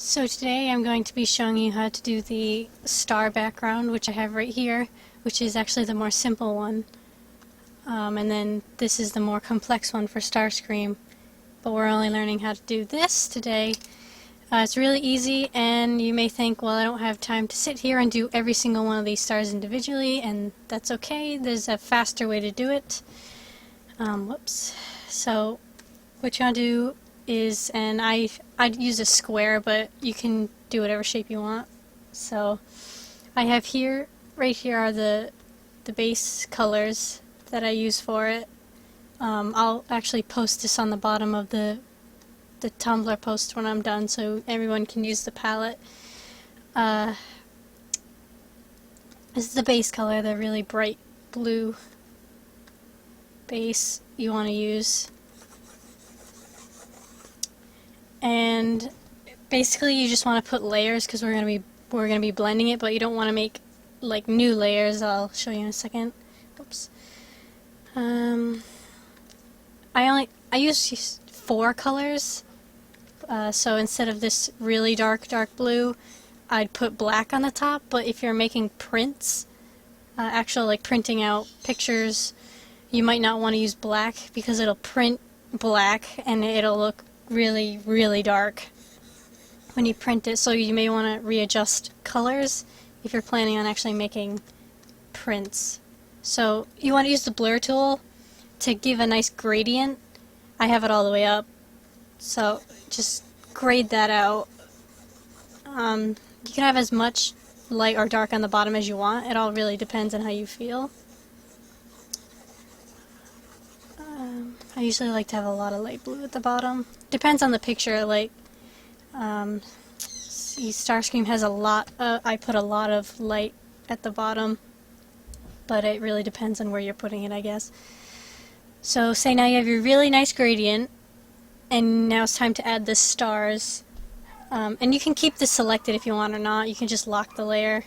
So today I'm going to be showing you how to do the star background, which I have right here, which is actually the more simple one. And then this is the more complex one for Starscream. But we're only learning how to do this today. It's really easy, and you may think, well, I don't have time to sit here and do every single one of these stars individually, and that's okay. There's a faster way to do it. Whoops. So what you want to do is, and I'd use a square, but you can do whatever shape you want. So I have here, right here are the base colors that I use for it. I'll actually post this on the bottom of the Tumblr post when I'm done, so everyone can use the palette. This is the base color, the really bright blue base you want to use. And basically you just want to put layers because we're gonna be blending it, but you don't want to make like new layers. I'll show you in a second. Oops. I use 4 colors. So instead of this really dark blue, I'd put black on the top. But if you're making prints, actual like printing out pictures, you might not want to use black because it'll print black and it'll look really dark when you print it, so you may want to readjust colors if you're planning on actually making prints. So you want to use the blur tool to give a nice gradient. I have it all the way up, so just grade that out. You can have as much light or dark on the bottom as you want. It all really depends on how you feel. I usually like to have a lot of light blue at the bottom. Depends on the picture. Like, see, Starscream has a lot. I put a lot of light at the bottom, but it really depends on where you're putting it, I guess. So, say now you have your really nice gradient, and now it's time to add the stars. And you can keep this selected if you want or not. You can just lock the layer.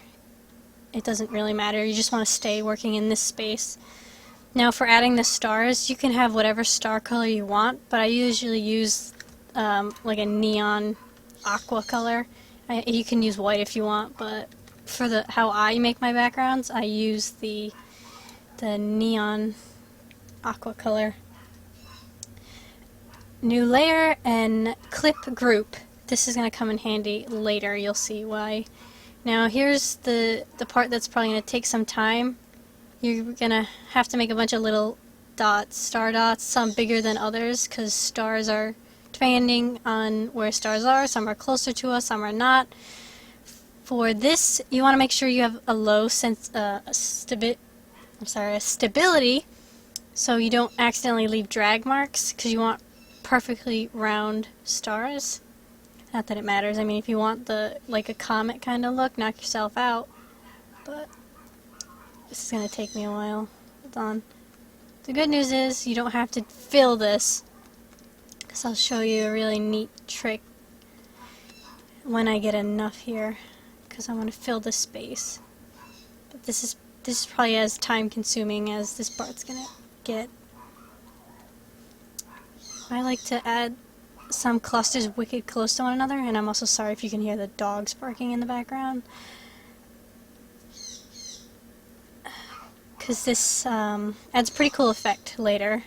It doesn't really matter. You just want to stay working in this space. Now for adding the stars, you can have whatever star color you want, but I usually use like a neon aqua color. You can use white if you want, but for how I make my backgrounds, I use the neon aqua color. New layer and clip group. This is going to come in handy later, you'll see why. Now here's the part that's probably going to take some time. You're gonna have to make a bunch of little dots, star dots, some bigger than others, because stars are, depending on where stars are, some are closer to us, some are not. For this, you want to make sure you have a low stability, so you don't accidentally leave drag marks, because you want perfectly round stars. Not that it matters. I mean, if you want like a comet kind of look, knock yourself out. But this is going to take me a while. Hold on. The good news is you don't have to fill this, because I'll show you a really neat trick when I get enough here, because I want to fill this space. But this is probably as time consuming as this part's going to get. I like to add some clusters wicked close to one another, and I'm also sorry if you can hear the dogs barking in the background, because this adds a pretty cool effect later.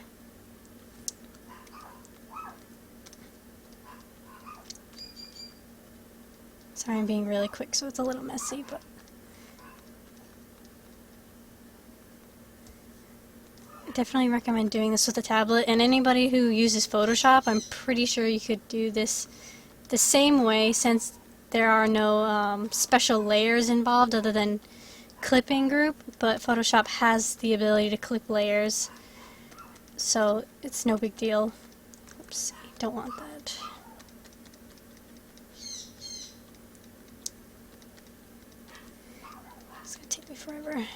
Sorry, I'm being really quick, so it's a little messy, but I definitely recommend doing this with a tablet. And anybody who uses Photoshop, I'm pretty sure you could do this the same way, since there are no special layers involved other than clipping group, but Photoshop has the ability to clip layers, so it's no big deal. Oops, don't want that. It's gonna take me forever.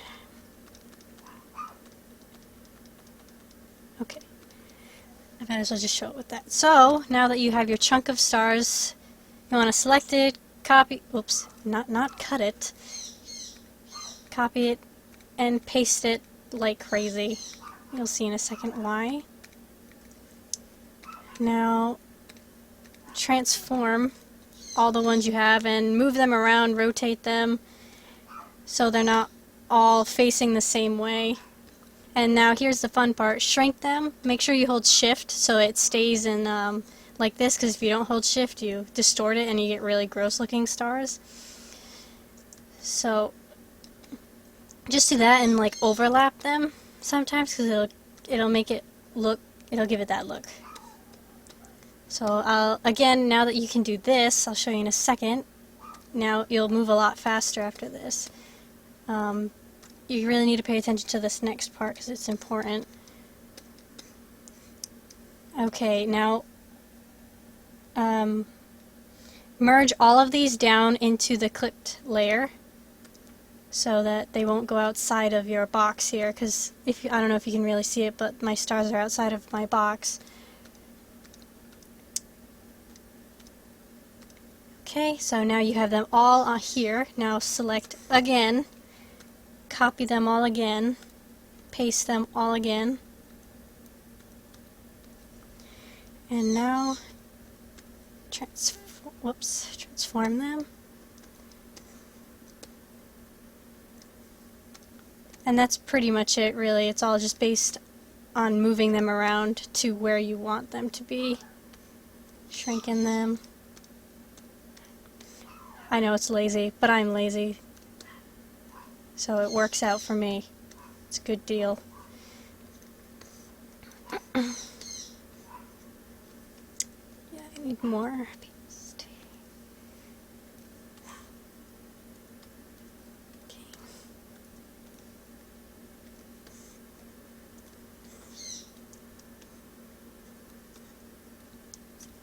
Okay, I might as well just show it with that. So now that you have your chunk of stars, you want to select it, copy, oops, not cut it, copy it, and paste it like crazy. You'll see in a second why. Now transform all the ones you have and move them around, rotate them so they're not all facing the same way. And now here's the fun part, shrink them, make sure you hold shift so it stays in like this, because if you don't hold shift you distort it and you get really gross looking stars. So just do that and like overlap them sometimes, because it'll make it look, it'll give it that look. So again, now that you can do this, I'll show you in a second. Now you'll move a lot faster after this. You really need to pay attention to this next part because it's important. Okay, now merge all of these down into the clipped layer so that they won't go outside of your box here, because I don't know if you can really see it, but my stars are outside of my box. Okay, so now you have them all on here. Now select again, copy them all again, paste them all again, and now transform them. And that's pretty much it, really. It's all just based on moving them around to where you want them to be, shrinking them. I know it's lazy, but I'm lazy, so it works out for me. It's a good deal. Yeah, I need more paste. Okay.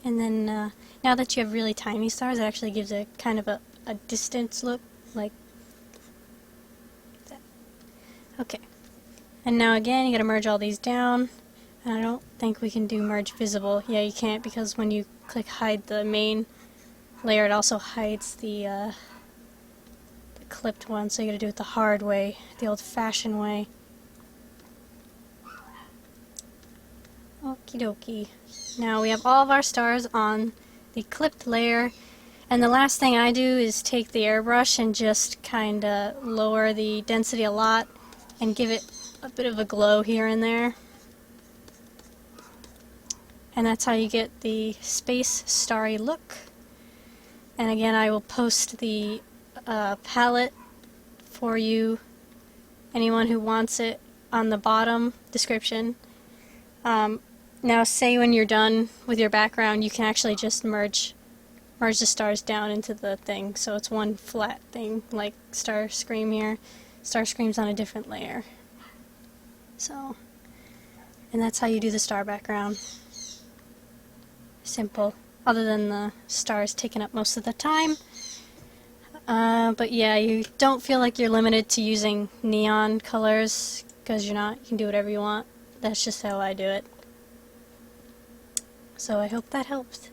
And then now that you have really tiny stars, it actually gives a kind of a distance look, like that. Okay. And now again, you gotta merge all these down. And I don't think we can do merge visible. Yeah, you can't, because when you click hide the main layer, it also hides the clipped one, so you gotta do it the hard way, the old-fashioned way. Okie dokie. Now we have all of our stars on the clipped layer, and the last thing I do is take the airbrush and just kinda lower the density a lot and give it a bit of a glow here and there. And that's how you get the space starry look. And again, I will post the palette for you, anyone who wants it, on the bottom description. Now say when you're done with your background, you can actually just merge the stars down into the thing, so it's one flat thing, like Starscream here. Starscream's on a different layer. So, and that's how you do the star background. Simple, other than the stars taking up most of the time. But yeah, you don't feel like you're limited to using neon colors, because you're not. You can do whatever you want. That's just how I do it. So I hope that helped.